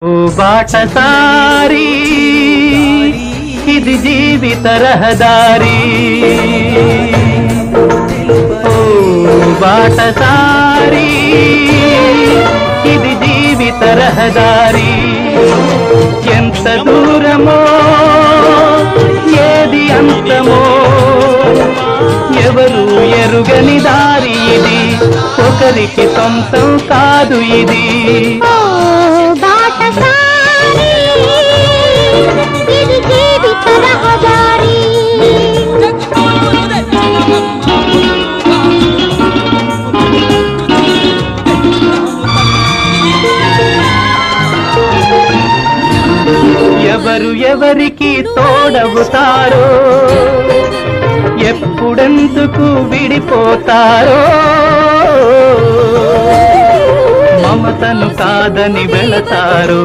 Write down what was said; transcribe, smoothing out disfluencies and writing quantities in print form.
ఓ బాటసారి ఇది జీవిత రహదారి, ఓ బాటసారి ఇది జీవిత రహదారి. ఎంత దూరమో ఏది అంతమో ఎవరు ఎరుగని దారి ఇది, ఒకరికి సొంతం కాదు ఇది. ఎవరు ఎవరికి తోడవుతారో, ఎప్పుడెందుకు విడిపోతారో, మమతను కాదని వెళతారో.